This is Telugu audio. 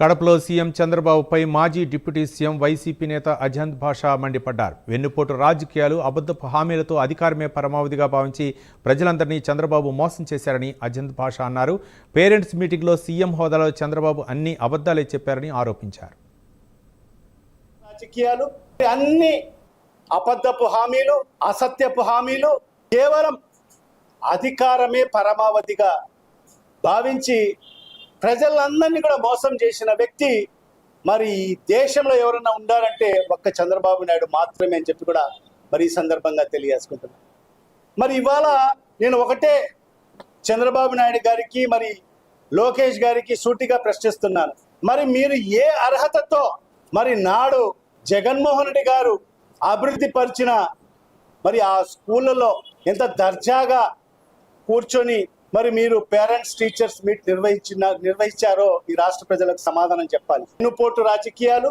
కడపలో సీఎం చంద్రబాబుపై మాజీ డిప్యూటీ సీఎం వైసీపీ నేత అజంత్ భాషా మండిపడ్డారు. వెన్నుపోటు రాజకీయాలు, అబద్ధపు హామీలతో అధికారమే పరమావధిగా భావించి ప్రజలందరినీ చంద్రబాబు మోసం చేశారని అజంత్ భాషా అన్నారు. పేరెంట్స్ మీటింగ్లో సీఎం హోదాలో చంద్రబాబు అన్ని అబద్ధాలే చెప్పారని ఆరోపించారు. రాజకీయాలు అన్ని అబద్ధపు హామీలు, అసత్యపు హామీలు, కేవలం అధికారమే పరమావధిగా భావించి ప్రజలందరినీ కూడా మోసం చేసిన వ్యక్తి మరి ఈ దేశంలో ఎవరైనా ఉండాలంటే ఒక్క చంద్రబాబు నాయుడు మాత్రమే అని చెప్పి కూడా మరి ఈ సందర్భంగా తెలియజేసుకుంటున్నాను. మరి ఇవాళ నేను ఒకటే చంద్రబాబు నాయుడు గారికి మరి లోకేష్ గారికి సూటిగా ప్రశ్నిస్తున్నాను. మరి మీరు ఏ అర్హతతో మరి నాడు జగన్మోహన్ రెడ్డి గారు అభివృద్ధి పరిచిన మరి ఆ స్కూళ్ళలో ఎంత దర్జాగా కూర్చొని మరి మీరు పేరెంట్స్ టీచర్స్ మీట్ నిర్వహించారో ఈ రాష్ట్ర ప్రజలకు సమాధానం చెప్పాలి. వెన్నుపోటు రాజకీయాలు